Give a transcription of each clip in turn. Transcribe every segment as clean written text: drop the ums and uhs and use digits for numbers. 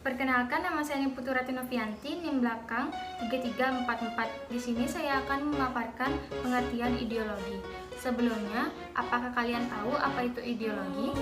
Perkenalkan, nama saya Niputu Ratinovianti, NIM belakang 3344. Di sini saya akan memaparkan pengertian ideologi. Sebelumnya, apakah kalian tahu apa itu ideologi?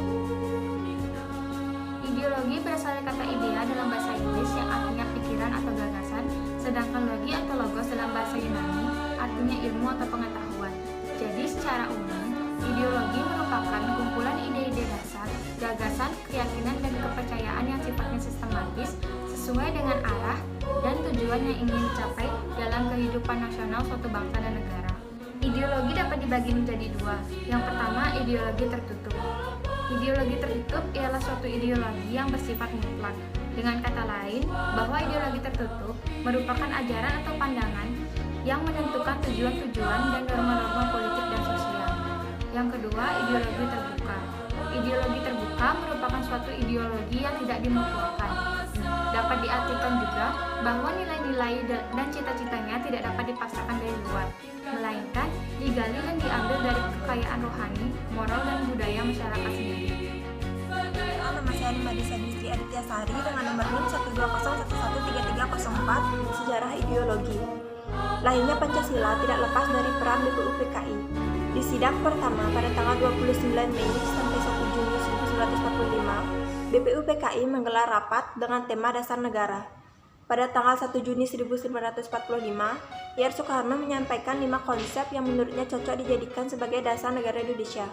Ideologi berasal dari kata idea dalam bahasa Inggris yang artinya pikiran atau gagasan, sedangkan logi atau logos dalam bahasa Yunani artinya ilmu atau pengetahuan. Jadi secara umum, ideologi merupakan kumpulan ide-ide dasar, gagasan, keyakinan, dan kepercayaan yang sifatnya sistematis sesuai dengan arah dan tujuan yang ingin dicapai dalam kehidupan nasional suatu bangsa dan negara. Ideologi dapat dibagi menjadi dua. Yang pertama, ideologi tertutup. Ideologi tertutup ialah suatu ideologi yang bersifat mutlak. Dengan kata lain, bahwa ideologi tertutup merupakan ajaran atau pandangan yang menentukan tujuan-tujuan dan norma-norma politik dan sosial. Yang kedua, ideologi terbuka. Ideologi terbuka merupakan suatu ideologi yang tidak dimutlakkan. Dapat diartikan juga bahwa nilai-nilai dan cita-citanya tidak dapat dipaksakan dari luar, melainkan digali dan diambil dari kekayaan rohani, moral, dan budaya masyarakat sendiri. Nama saya Nimadisa Distri Aditya Sari dengan nomor NIM 120113304. Sejarah ideologi. Lahirnya Pancasila tidak lepas dari peran BPU PKI. Di sidang pertama pada tanggal 29 Mei sampai 1 Juni 1945, BPU PKI menggelar rapat dengan tema Dasar Negara. Pada tanggal 1 Juni 1945, Ir Soekarno menyampaikan 5 konsep yang menurutnya cocok dijadikan sebagai dasar negara Indonesia.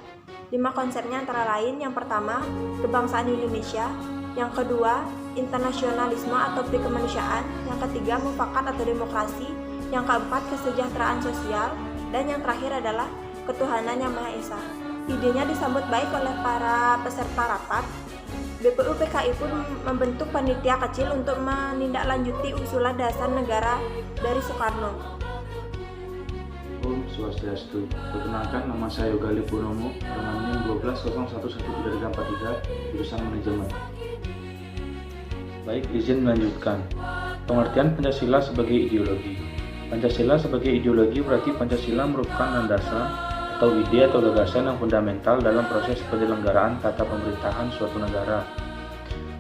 5 konsepnya antara lain: yang pertama, kebangsaan Indonesia; yang kedua, internasionalisme atau kemanusiaan; yang ketiga, mufakat atau demokrasi; yang keempat, kesejahteraan sosial; dan yang terakhir adalah ketuhanan yang Maha Esa. Idenya disambut baik oleh para peserta rapat. BPU PKI pun membentuk panitia kecil untuk menindaklanjuti usulan dasar negara dari Soekarno. Om Swastiastu. Perkenalkan, nama saya Yoga Purnomo dengan NIM 12011343, jurusan manajemen. Baik, izin melanjutkan. Pengertian Pancasila sebagai ideologi. Pancasila sebagai ideologi berarti Pancasila merupakan landasan atau ide atau gagasan yang fundamental dalam proses penyelenggaraan tata pemerintahan suatu negara.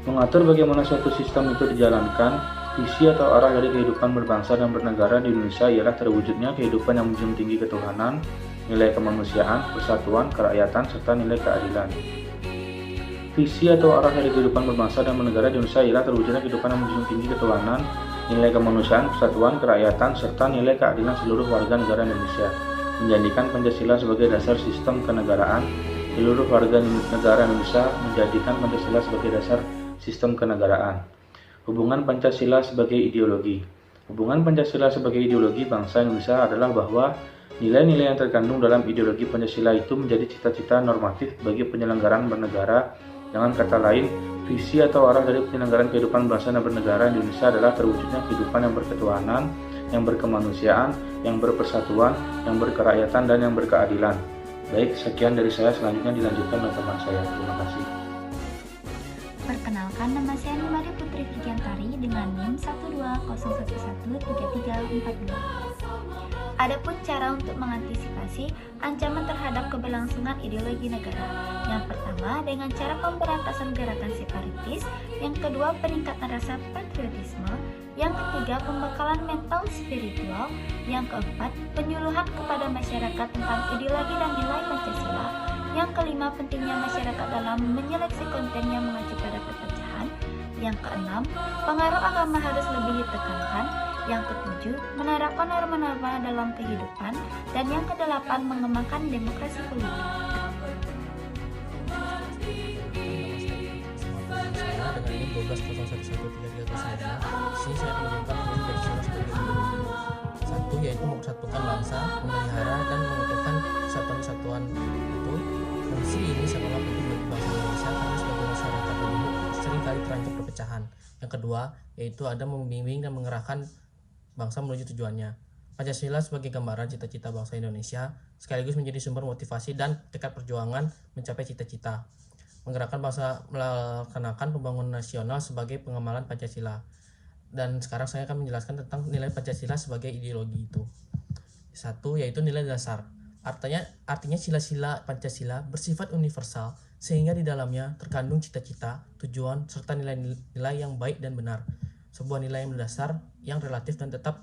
Mengatur bagaimana suatu sistem itu dijalankan, visi atau arah dari kehidupan berbangsa dan bernegara di Indonesia ialah terwujudnya kehidupan yang menjunjung tinggi ketuhanan, nilai kemanusiaan, persatuan, kerakyatan, serta nilai keadilan. Visi atau arah dari kehidupan berbangsa dan bernegara di Indonesia ialah terwujudnya kehidupan yang menjunjung tinggi ketuhanan, nilai kemanusiaan, persatuan, kerakyatan, serta nilai keadilan seluruh warga negara Indonesia. Menjadikan Pancasila sebagai dasar sistem kenegaraan, seluruh warga negara Indonesia menjadikan Pancasila sebagai dasar sistem kenegaraan. Hubungan Pancasila sebagai ideologi. Hubungan Pancasila sebagai ideologi bangsa Indonesia adalah bahwa nilai-nilai yang terkandung dalam ideologi Pancasila itu menjadi cita-cita normatif bagi penyelenggaraan bernegara. Dengan kata lain, visi atau arah dari penyelenggaraan kehidupan bangsa dan bernegara di Indonesia adalah terwujudnya kehidupan yang berketuhanan, yang berkemanusiaan, yang berpersatuan, yang berkerakyatan, dan yang berkeadilan. Baik, sekian dari saya. Selanjutnya dilanjutkan oleh teman saya. Terima kasih. Perkenalkan, nama saya Nimari Putri Vigiantari dengan NIM 120113342. Adapun cara untuk mengantisipasi ancaman terhadap keberlangsungan ideologi negara. Yang pertama, dengan cara pemberantasan gerakan separatis. Yang kedua, peningkatan rasa patriotisme. Yang ketiga, pembekalan mental spiritual. Yang keempat, penyuluhan kepada masyarakat tentang ideologi dan nilai Pancasila. Yang kelima, pentingnya masyarakat dalam menyeleksi konten yang mengacu pada perpecahan. Yang keenam, pengaruh agama harus lebih ditekankan. Yang ketujuh, menerapkan norma-norma dalam kehidupan. Dan yang kedelapan, mengembangkan demokrasi politik. Dengan NIM 12011335. Di sini saya menunjukkan poin Pancasila sebagai ideologi. Satu, yaitu mempersatukan bangsa, memelihara dan mengukuhkan kesatuan-kesatuan itu. Fungsi ini sangatlah penting bagi bangsa Indonesia karena sebagai masyarakat dulu seringkali terancam perpecahan. Yang kedua, yaitu ada membimbing dan mengerahkan bangsa menuju tujuannya. Pancasila sebagai gambaran cita-cita bangsa Indonesia sekaligus menjadi sumber motivasi dan tekad perjuangan mencapai cita-cita. Menggerakkan bangsa melaksanakan pembangunan nasional sebagai pengamalan Pancasila. Dan sekarang saya akan menjelaskan tentang nilai Pancasila sebagai ideologi itu. Satu, yaitu nilai dasar. Artinya sila-sila Pancasila bersifat universal sehingga di dalamnya terkandung cita-cita, tujuan, serta nilai-nilai yang baik dan benar. Sebuah nilai yang mendasar, yang relatif dan tetap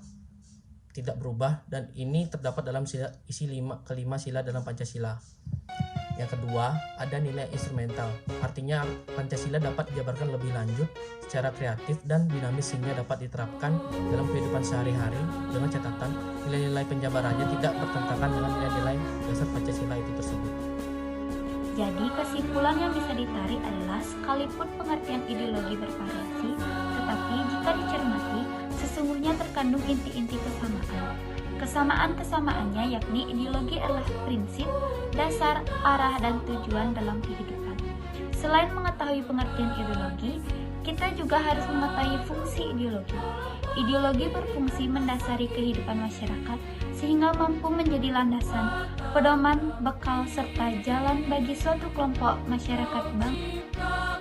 tidak berubah, dan ini terdapat dalam kelima sila dalam Pancasila. Yang kedua, ada nilai instrumental. Artinya Pancasila dapat dijabarkan lebih lanjut secara kreatif dan dinamis sehingga dapat diterapkan dalam kehidupan sehari-hari dengan catatan nilai-nilai penjabarannya tidak bertentangan dengan nilai-nilai dasar Pancasila itu tersebut. Jadi kesimpulan yang bisa ditarik adalah sekalipun pengertian ideologi bervariasi, tetapi jika dicermati, sesungguhnya terkandung inti-inti kesamaan. Kesamaan-kesamaannya yakni ideologi adalah prinsip, dasar, arah, dan tujuan dalam kehidupan. Selain mengetahui pengertian ideologi, kita juga harus mengetahui fungsi ideologi. Ideologi berfungsi mendasari kehidupan masyarakat sehingga mampu menjadi landasan, pedoman, bekal, serta jalan bagi suatu kelompok masyarakat bangsa